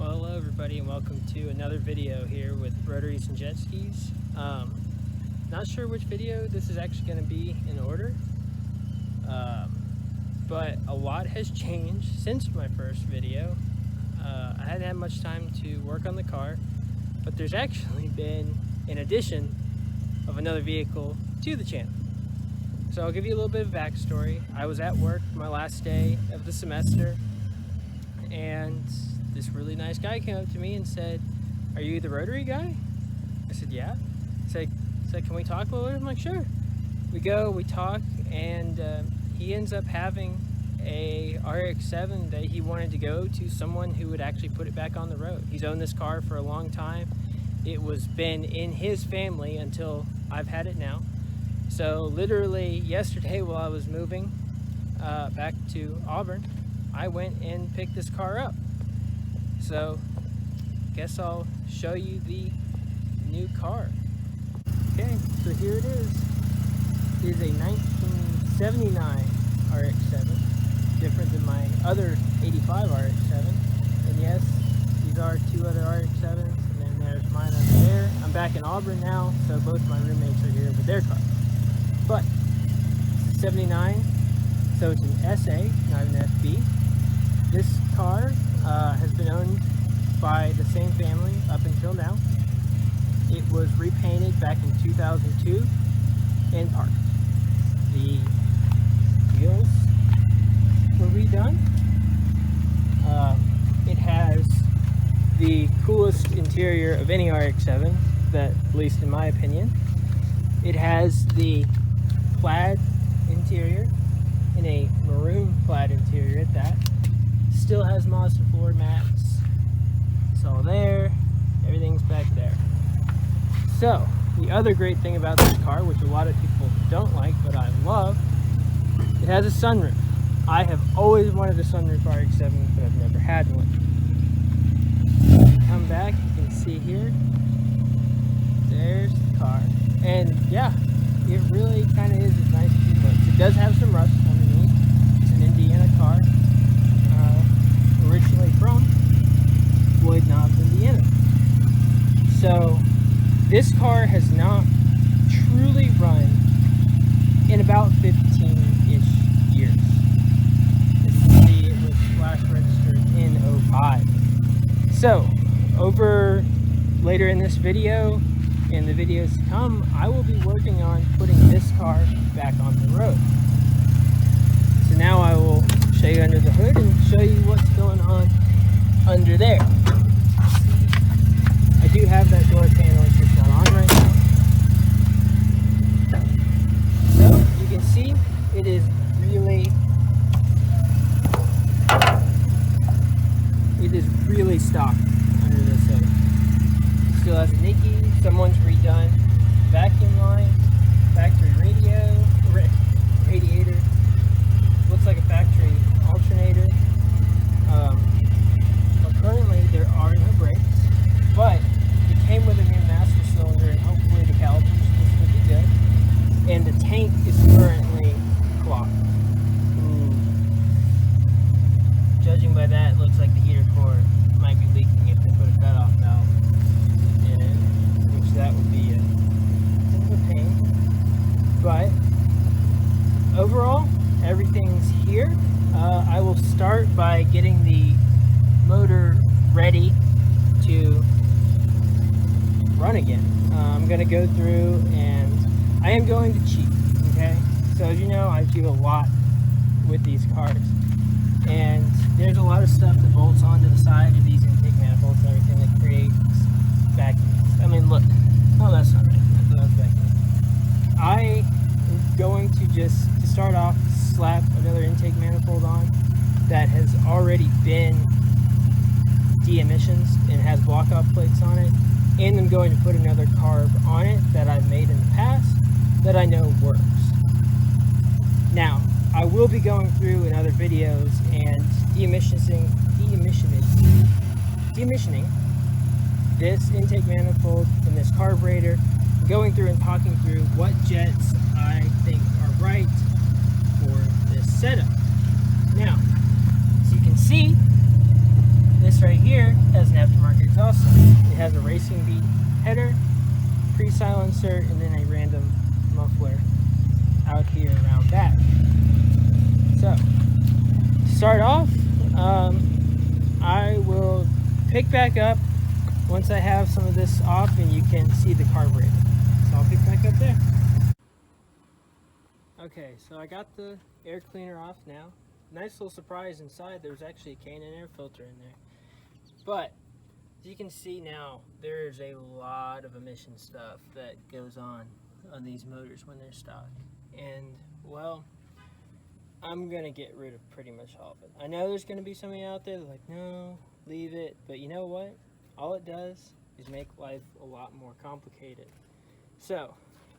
Well, hello everybody and welcome to another video here with rotaries and jet skis. Not sure which video this is actually going to be in order, but a lot has changed since my first video. I hadn't had much time to work on the car, but there's actually been an addition of another vehicle to the channel. So I'll give you a little bit of backstory. I was at work my last day of the semester, and this really nice guy came up to me and said, "Are you the rotary guy?" I said, "Yeah." He said, "Can we talk a little bit?" I'm like, "Sure." We talk, and he ends up having a RX-7 that he wanted to go to someone who would actually put it back on the road. He's owned this car for a long time. It was been in his family until I've had it now. So literally yesterday while I was moving back to Auburn, I went and picked this car up. So guess I'll show you the new car. Okay, so here it is. It is a 1979 RX-7, different than my other 85 RX-7. And yes, these are two other RX-7s, and then there's mine over there. I'm back in Auburn now, so both my roommates are here with their car. But 79, so it's an SA, not an FB. This car has been owned by the same family up until now. It was repainted back in 2002 and parked. The wheels were redone. It has the coolest interior of any RX-7, that, at least in my opinion. It has the plaid interior, and a maroon plaid interior at that. Still has Mazda floor mats. It's all there. Everything's back there. So, the other great thing about this car, which a lot of people don't like, but I love, it has a sunroof. I have always wanted a sunroof RX-7, but I've never had one. Come back, you can see here. There's the car. And yeah, it really kind of is as nice as it looks. It does have some rust underneath. It's an Indiana car, originally from Floyd Knobs, Indiana. So this car has not truly run in about 15-ish years. As you can see, it was last registered in 05. So over later in this video, in the videos to come, I will be working on putting this car back on the road. So now I will show you under the hood and show you what's going on under there. I do have that door panel, it's just not on right now. So you can see it is really stock under this hood. Still has a Nicky. Someone's redone vacuum line, factory radiator. Looks like a factory alternator. But currently there are no brakes, but it came with a new master cylinder, and hopefully the calipers will be good. And the tank is currently clogged. Judging by that, it looks like the heater core might be leaking if they put a cutoff valve in it, which that would be a bit of a pain. But overall, everything's here. I will start by getting the motor ready to run again. I'm going to go through, and I am going to cheat, okay? So as you know, I do a lot with these cars, and there's a lot of stuff that bolts onto the side of these intake manifolds and everything that creates vacuums. I mean, look. Oh, that's not right. I thought that was vacuum. I am going to just, to start off, slap another intake manifold on that has already been de-emissions and has block-off plates on it. And I'm going to put another carb on it that I've made in the past that I know works. Now, I will be going through in other videos and decommissioning this intake manifold and this carburetor, going through and talking through what jets I think are right for this setup. Now, as you can see, this right here has an It has a racing beat header, pre-silencer, and then a random muffler out here around that. So, to start off, I will pick back up once I have some of this off and you can see the carburetor. So I'll pick back up there. Okay, so I got the air cleaner off now. Nice little surprise inside, there's actually a K&N air filter in there. But, as you can see now, there's a lot of emission stuff that goes on these motors when they're stock. And, well, I'm going to get rid of pretty much all of it. I know there's going to be somebody out there that's like, no, leave it. But you know what? All it does is make life a lot more complicated. So,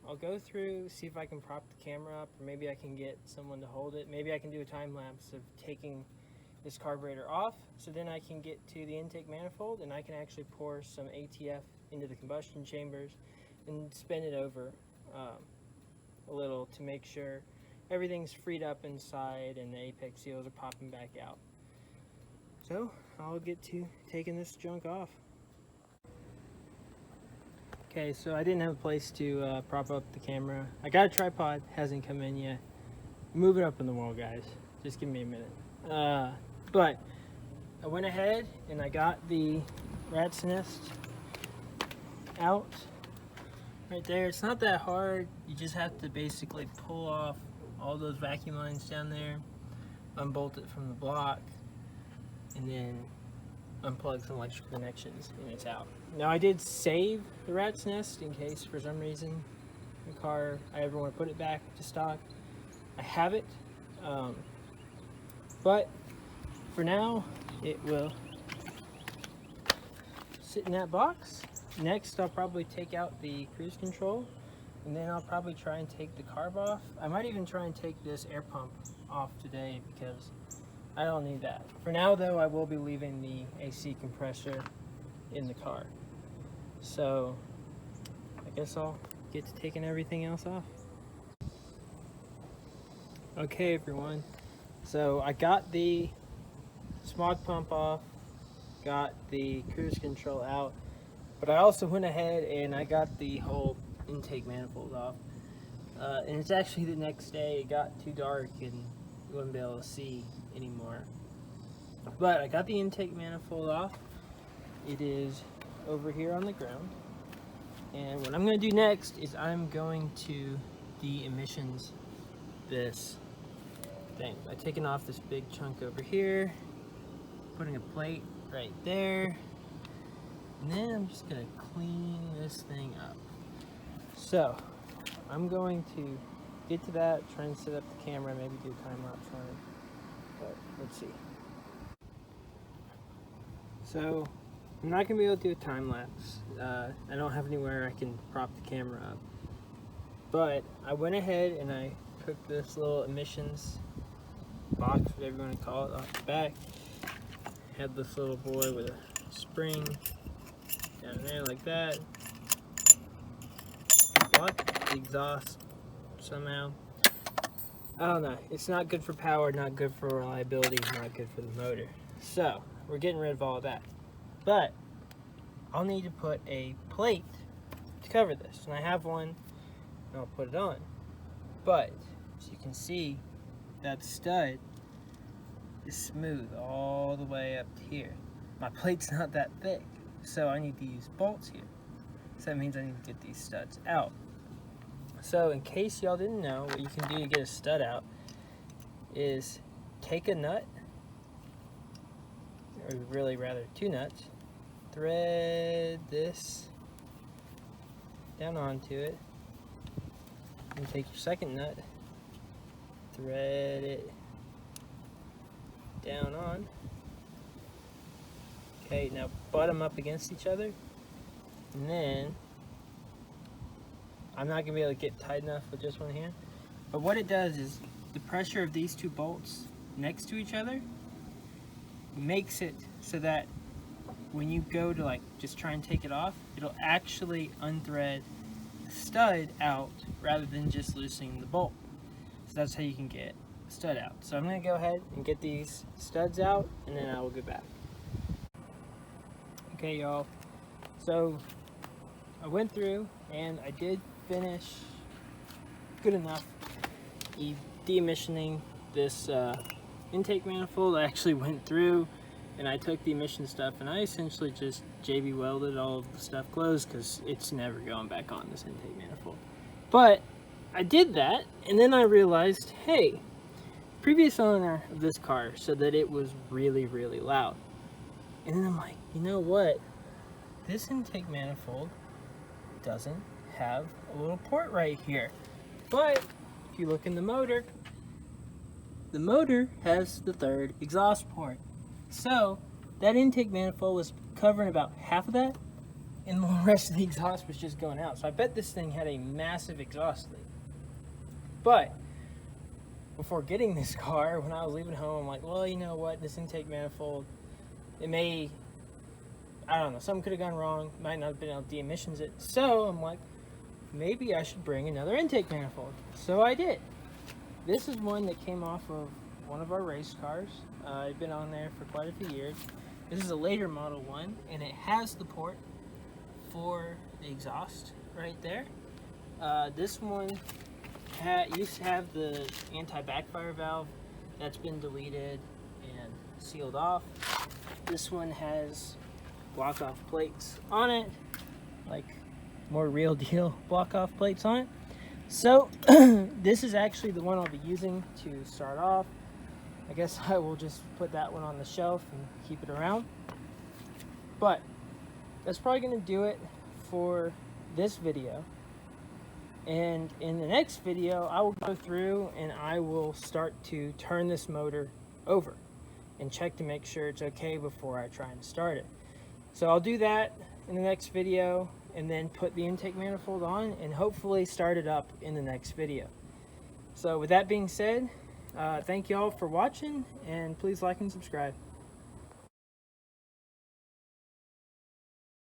I'll go through, see if I can prop the camera up, or maybe I can get someone to hold it. Maybe I can do a time lapse of taking this carburetor off, so then I can get to the intake manifold and I can actually pour some ATF into the combustion chambers and spin it over a little to make sure everything's freed up inside and the apex seals are popping back out. So I'll get to taking this junk off. Okay, so I didn't have a place to prop up the camera. I got a tripod, hasn't come in yet. Move it up in the wall, guys. Just give me a minute. But I went ahead and I got the rat's nest out right there. It's not that hard. You just have to basically pull off all those vacuum lines down there, unbolt it from the block, and then unplug some electrical connections, and it's out. Now I did save the rat's nest in case for some reason the car I ever want to put it back to stock. I have it, but for now it will sit in that box. Next I'll probably take out the cruise control, and then I'll probably try and take the carb off. I might even try and take this air pump off today because I don't need that. For now though, I will be leaving the AC compressor in the car. So I guess I'll get to taking everything else off. Okay everyone, so I got the smog pump off, got the cruise control out, but I also went ahead and I got the whole intake manifold off. And it's actually the next day. It got too dark and you wouldn't be able to see anymore. But I got the intake manifold off. It is over here on the ground. And what I'm going to do next is I'm going to de-emissions this thing by taking off this big chunk over here, putting a plate right there, and then I'm just going to clean this thing up. So I'm going to get to that, try and set up the camera, maybe do a time lapse on it, but let's see. So I'm not going to be able to do a time lapse. I don't have anywhere I can prop the camera up, but I went ahead and I took this little emissions box, whatever you want to call it, off the back. Had this little boy with a spring down there like that. Blocked the exhaust somehow. I don't know. It's not good for power, not good for reliability, not good for the motor. So we're getting rid of all of that. But I'll need to put a plate to cover this, and I have one, and I'll put it on. But as you can see, that stud is smooth all the way up to here. My plate's not that thick, so I need to use bolts here. So that means I need to get these studs out. So in case y'all didn't know, what you can do to get a stud out is take a nut, or really rather two nuts, thread this down onto it, and take your second nut, thread it down on. Okay, now butt them up against each other, and then I'm not going to be able to get tight enough with just one hand, but what it does is the pressure of these two bolts next to each other makes it so that when you go to like just try and take it off, it'll actually unthread the stud out rather than just loosening the bolt. So that's how you can get the stud out. So I'm going to go ahead and get these studs out, and then I will get back. Okay y'all, So I went through and I did finish good enough deemissioning this intake manifold. I actually went through and I took the emission stuff and I essentially just JB welded all of the stuff closed because it's never going back on this intake manifold. But I did that and then I realized, hey, previous owner of this car said that it was really, really loud. And then I'm like, you know what? This intake manifold doesn't have a little port right here. But if you look in the motor has the third exhaust port. So that intake manifold was covering about half of that, and the rest of the exhaust was just going out. So I bet this thing had a massive exhaust leak. But before getting this car, when I was leaving home, I'm like, well, you know what, this intake manifold, it may, I don't know, something could have gone wrong, might not have been able to de-emissions it. So I'm like, maybe I should bring another intake manifold. So I did. This is one that came off of one of our race cars. It's been on there for quite a few years. This is a later model one, and it has the port for the exhaust right there. This one used to have the anti-backfire valve. That's been deleted and sealed off. This one has block-off plates on it, like more real deal block-off plates on it. So this is actually the one I'll be using to start off. I guess I will just put that one on the shelf and keep it around. But that's probably going to do it for this video. And in the next video, I will go through and I will start to turn this motor over and check to make sure it's okay before I try and start it. So I'll do that in the next video and then put the intake manifold on and hopefully start it up in the next video. So with that being said, thank you all for watching, and please like and subscribe.